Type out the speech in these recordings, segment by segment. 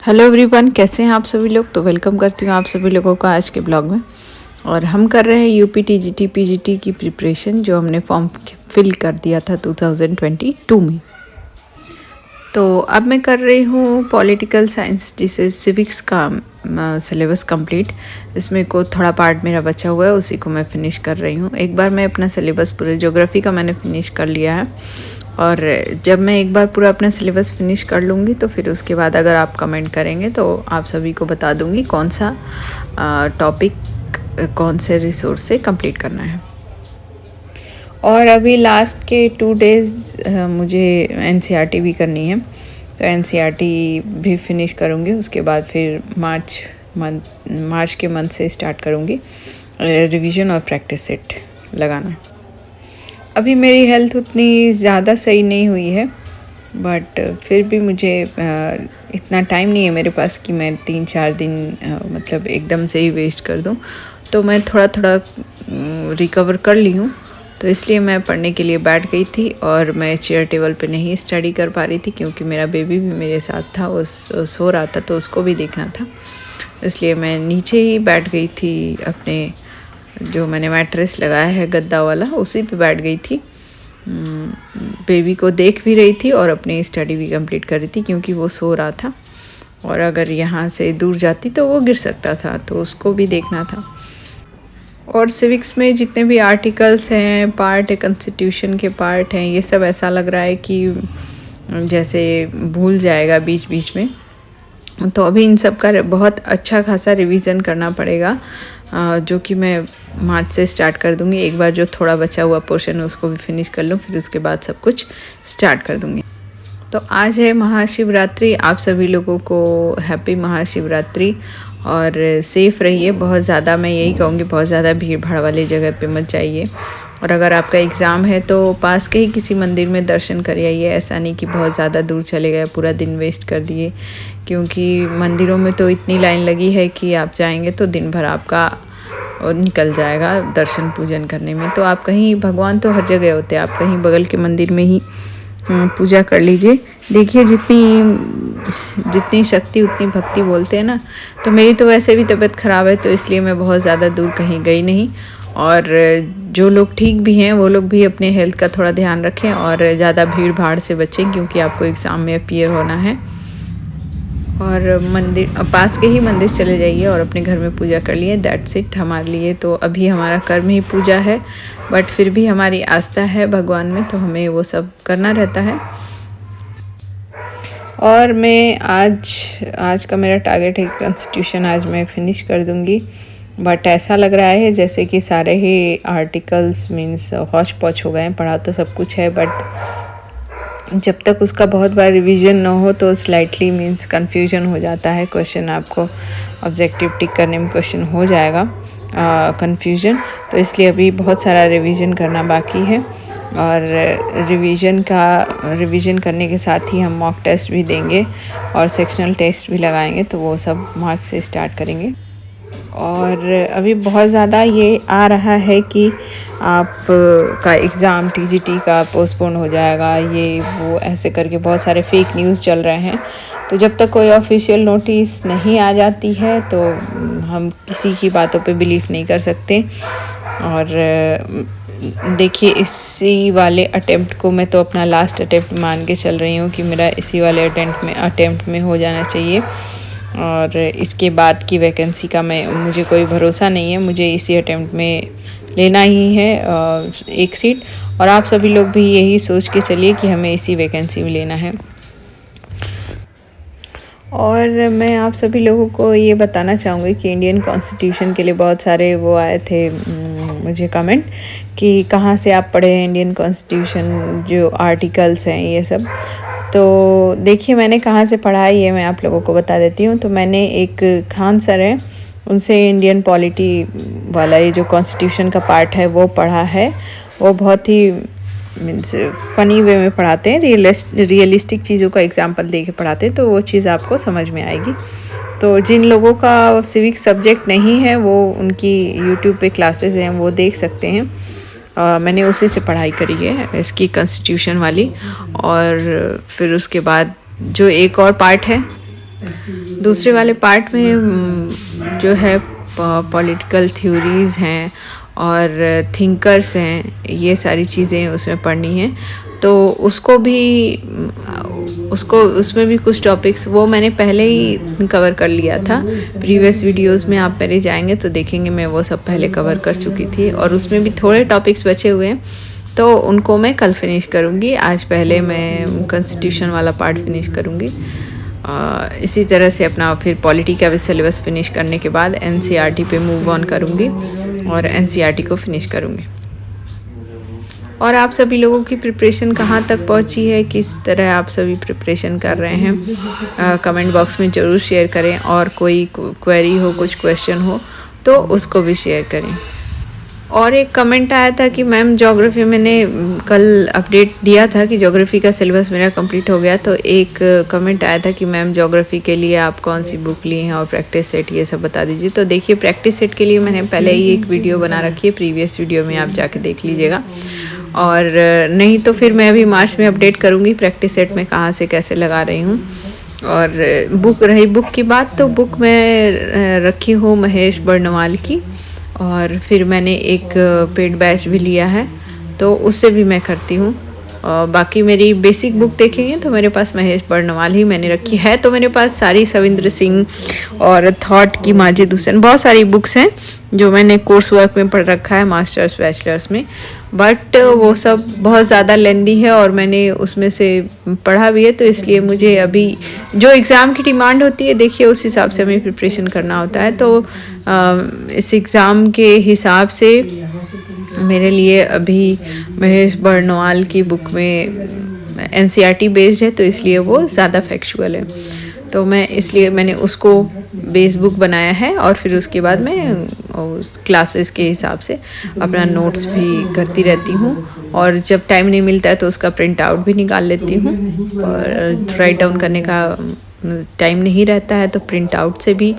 Hello everyone, कैसे हैं आप सभी लोग। तो वेलकम करती हूँ आप सभी लोगों का आज के ब्लॉग में। और हम कर रहे हैं यूपी टीजीटी पीजीटी की प्रिपरेशन, जो हमने फॉर्म फिल कर दिया था 2022 में। तो अब मैं कर रही हूँ पॉलिटिकल साइंस, जिसे सिविक्स का सिलेबस कंप्लीट। इसमें को थोड़ा पार्ट मेरा बचा हुआ है, उसी को मैं फिनिश कर रही हूँ। एक बार मैं अपना सिलेबस पूरे ज्योग्राफी का मैंने फिनिश कर लिया है, और जब मैं एक बार पूरा अपना सिलेबस फिनिश कर लूँगी तो फिर उसके बाद अगर आप कमेंट करेंगे तो आप सभी को बता दूँगी कौन सा टॉपिक कौन से रिसोर्स से कंप्लीट करना है। और अभी लास्ट के 2 डेज़ मुझे एनसीईआरटी भी करनी है, तो एनसीईआरटी भी फिनिश करूँगी। उसके बाद फिर मार्च के मंथ से स्टार्ट करूँगी रिवीजन और प्रैक्टिस सेट लगाना। अभी मेरी हेल्थ उतनी ज़्यादा सही नहीं हुई है, बट फिर भी मुझे इतना टाइम नहीं है मेरे पास कि मैं 3-4 दिन मतलब एकदम से ही वेस्ट कर दूं। तो मैं थोड़ा थोड़ा रिकवर कर ली हूँ, तो इसलिए मैं पढ़ने के लिए बैठ गई थी। और मैं चेयर टेबल पे नहीं स्टडी कर पा रही थी, क्योंकि मेरा बेबी भी मेरे साथ था, वो सो रहा था, तो उसको भी देखना था। इसलिए मैं नीचे ही बैठ गई थी, अपने जो मैंने मैट्रेस लगाया है गद्दा वाला, उसी पे बैठ गई थी। बेबी को देख भी रही थी और अपनी स्टडी भी कंप्लीट कर रही थी, क्योंकि वो सो रहा था और अगर यहाँ से दूर जाती तो वो गिर सकता था, तो उसको भी देखना था। और सिविक्स में जितने भी आर्टिकल्स हैं, पार्ट है, कॉन्स्टिट्यूशन के पार्ट हैं, ये सब ऐसा लग रहा है कि जैसे भूल जाएगा बीच बीच में। तो अभी इन सब का बहुत अच्छा खासा रिवीजन करना पड़ेगा, जो कि मैं मार्च से स्टार्ट कर दूंगी। एक बार जो थोड़ा बचा हुआ पोर्शन है उसको भी फिनिश कर लूँ, फिर उसके बाद सब कुछ स्टार्ट कर दूंगी। तो आज है महाशिवरात्रि, आप सभी लोगों को हैप्पी महाशिवरात्रि। और सेफ़ रहिए, बहुत ज़्यादा मैं यही कहूँगी, बहुत ज़्यादा भीड़ भाड़ वाली जगह पे मत जाइए। और अगर आपका एग्ज़ाम है तो पास के ही किसी मंदिर में दर्शन कर आइए, ऐसा नहीं कि बहुत ज़्यादा दूर चले गए, पूरा दिन वेस्ट कर दिए। क्योंकि मंदिरों में तो इतनी लाइन लगी है कि आप जाएंगे तो दिन भर आपका निकल जाएगा दर्शन पूजन करने में। तो आप कहीं, भगवान तो हर जगह होते हैं, आप कहीं बगल के मंदिर में ही पूजा कर लीजिए। देखिए, जितनी शक्ति उतनी भक्ति बोलते हैं ना। तो मेरी तो वैसे भी तबीयत ख़राब है, तो इसलिए मैं बहुत ज़्यादा दूर कहीं गई नहीं। और जो लोग ठीक भी हैं वो लोग भी अपने हेल्थ का थोड़ा ध्यान रखें और ज़्यादा भीड़ भाड़ से बचें, क्योंकि आपको एग्ज़ाम में अपीयर होना है। और मंदिर, पास के ही मंदिर चले जाइए और अपने घर में पूजा कर लिए, दैट्स इट। हमारे लिए तो अभी हमारा कर्म ही पूजा है, बट फिर भी हमारी आस्था है भगवान में, तो हमें वो सब करना रहता है। और मैं आज का मेरा टारगेट है कॉन्स्टिट्यूशन, आज मैं फिनिश कर दूंगी। बट ऐसा लग रहा है जैसे कि सारे ही आर्टिकल्स मीन्स हौच पौच हो गए हैं। पढ़ा तो सब कुछ है, बट जब तक उसका बहुत बार रिवीजन ना हो तो स्लाइटली मीन्स कन्फ्यूजन हो जाता है। क्वेश्चन आपको ऑब्जेक्टिव टिक करने में क्वेश्चन हो जाएगा कन्फ्यूजन, तो इसलिए अभी बहुत सारा रिवीजन करना बाकी है। और रिवीजन करने के साथ ही हम मॉक टेस्ट भी देंगे और सेक्शनल टेस्ट भी लगाएंगे, तो वो सब मार्च से स्टार्ट करेंगे। और अभी बहुत ज़्यादा ये आ रहा है कि आप का एग्ज़ाम टीजीटी का पोस्टपोन हो जाएगा, ये वो ऐसे करके बहुत सारे फेक न्यूज़ चल रहे हैं। तो जब तक कोई ऑफिशियल नोटिस नहीं आ जाती है तो हम किसी की बातों पे बिलीव नहीं कर सकते। और देखिए, इसी वाले अटेम्प्ट को मैं तो अपना लास्ट अटेम्प्ट मान के चल रही हूँ कि मेरा इसी वाले अटेम्प्ट में हो जाना चाहिए। और इसके बाद की वैकेंसी का मुझे कोई भरोसा नहीं है, मुझे इसी अटेम्प्ट में लेना ही है एक सीट। और आप सभी लोग भी यही सोच के चलिए कि हमें इसी वैकेंसी में लेना है। और मैं आप सभी लोगों को ये बताना चाहूँगी कि इंडियन कॉन्स्टिट्यूशन के लिए बहुत सारे वो आए थे मुझे कमेंट कि कहाँ से आप पढ़े हैं इंडियन कॉन्स्टिट्यूशन, जो आर्टिकल्स हैं ये सब। तो देखिए, मैंने कहाँ से पढ़ा है ये मैं आप लोगों को बता देती हूँ। तो मैंने एक खान सर हैं, उनसे इंडियन पॉलिटी वाला ये जो कॉन्स्टिट्यूशन का पार्ट है वो पढ़ा है। वो बहुत ही मीन्स फ़नी वे में पढ़ाते हैं, रियलिस्टिक चीज़ों का एग्जांपल दे के पढ़ाते हैं, तो वो चीज़ आपको समझ में आएगी। तो जिन लोगों का सिविक सब्जेक्ट नहीं है वो उनकी यूट्यूब पे क्लासेस हैं, वो देख सकते हैं। मैंने उसी से पढ़ाई करी है इसकी कॉन्स्टिट्यूशन वाली। और फिर उसके बाद जो एक और पार्ट है दूसरे वाले पार्ट में जो है पॉलिटिकल थ्योरीज़ हैं और थिंकर्स हैं, ये सारी चीज़ें उसमें पढ़नी हैं। तो उसमें भी कुछ टॉपिक्स वो मैंने पहले ही कवर कर लिया था। प्रीवियस वीडियोस में आप मेरे जाएंगे तो देखेंगे मैं वो सब पहले कवर कर चुकी थी, और उसमें भी थोड़े टॉपिक्स बचे हुए हैं तो उनको मैं कल फिनिश करूँगी। आज पहले मैं कॉन्स्टिट्यूशन वाला पार्ट फिनिश करूँगी। इसी तरह से अपना फिर पॉलिटी का भी सिलेबस फिनिश करने के बाद एनसीईआरटी पे मूव ऑन करूँगी और एनसीईआरटी को फिनिश करूँगी। और आप सभी लोगों की प्रिपरेशन कहाँ तक पहुँची है, किस तरह आप सभी प्रिपरेशन कर रहे हैं, कमेंट बॉक्स में ज़रूर शेयर करें। और कोई क्वेरी हो, कुछ क्वेश्चन हो तो उसको भी शेयर करें। और एक कमेंट आया था कि मैम ज्योग्राफी, मैंने कल अपडेट दिया था कि ज्योग्राफी का सिलेबस मेरा कंप्लीट हो गया, तो एक कमेंट आया था कि मैम ज्योग्राफी के लिए आप कौन सी बुक ली हैं और प्रैक्टिस सेट ये सब बता दीजिए। तो देखिए, प्रैक्टिस सेट के लिए मैंने पहले ही एक वीडियो बना रखी है, प्रीवियस वीडियो में आप जाके देख लीजिएगा। और नहीं तो फिर मैं अभी मार्च में अपडेट करूँगी प्रैक्टिस सेट में कहाँ से कैसे लगा रही हूँ। और बुक की बात, तो बुक मैं रखी हूँ महेश बर्णवाल की, और फिर मैंने एक पेड बैच भी लिया है तो उससे भी मैं करती हूँ। बाकी मेरी बेसिक बुक देखेंगे तो मेरे पास महेश बर्णवाल ही मैंने रखी है। तो मेरे पास सारी सविंद्र सिंह और थॉट की माजिद हुसैन बहुत सारी बुक्स हैं जो मैंने कोर्स वर्क में पढ़ रखा है, मास्टर्स बैचलर्स में, बट वो सब बहुत ज़्यादा लेंदी है और मैंने उसमें से पढ़ा भी है। तो इसलिए मुझे अभी जो एग्ज़ाम की डिमांड होती है, देखिए उस हिसाब से हमें प्रिपरेशन करना होता है। तो इस एग्ज़ाम के हिसाब से मेरे लिए अभी महेश बर्णवाल की बुक में एनसीईआरटी बेस्ड है, तो इसलिए वो ज़्यादा फैक्चुअल है। तो मैंने उसको बेस बुक बनाया है, और फिर उसके बाद मैं क्लासेस के हिसाब से अपना नोट्स भी करती रहती हूँ। और जब टाइम नहीं मिलता है तो उसका प्रिंट आउट भी निकाल लेती हूँ, और राइट डाउन करने का टाइम नहीं रहता है तो प्रिंट आउट से भी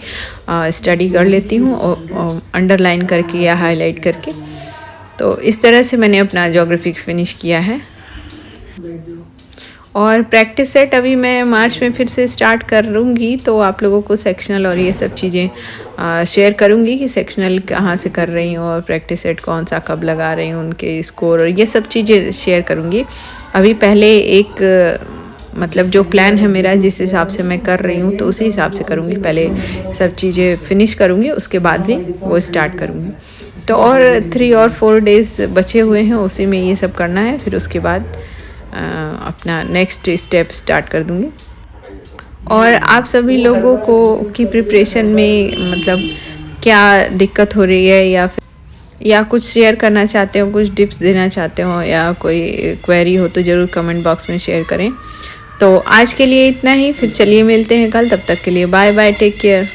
स्टडी कर लेती हूँ, और अंडरलाइन करके या हाईलाइट करके। तो इस तरह से मैंने अपना ज्योग्राफी फिनिश किया है। और प्रैक्टिस सेट अभी मैं मार्च में फिर से स्टार्ट करूँगी, तो आप लोगों को सेक्शनल और ये सब चीज़ें शेयर करूँगी कि सेक्शनल कहाँ से कर रही हूँ और प्रैक्टिस सेट कौन सा कब लगा रही हूँ, उनके स्कोर और ये सब चीज़ें शेयर करूँगी। अभी पहले एक मतलब जो प्लान है मेरा, जिस हिसाब से मैं कर रही हूँ तो उसी हिसाब से करूँगी। पहले सब चीज़ें फिनिश करूँगी, उसके बाद भी वो स्टार्ट करूँगी। तो और 3 और 4 डेज़ बचे हुए हैं, उसी में ये सब करना है। फिर उसके बाद अपना नेक्स्ट स्टेप स्टार्ट कर दूँगी। और आप सभी लोगों को की प्रिपरेशन में मतलब क्या दिक्कत हो रही है, या कुछ शेयर करना चाहते हो, कुछ टिप्स देना चाहते हो, या कोई क्वेरी हो तो ज़रूर कमेंट बॉक्स में शेयर करें। तो आज के लिए इतना ही, फिर चलिए मिलते हैं कल। तब तक के लिए बाय बाय, टेक केयर।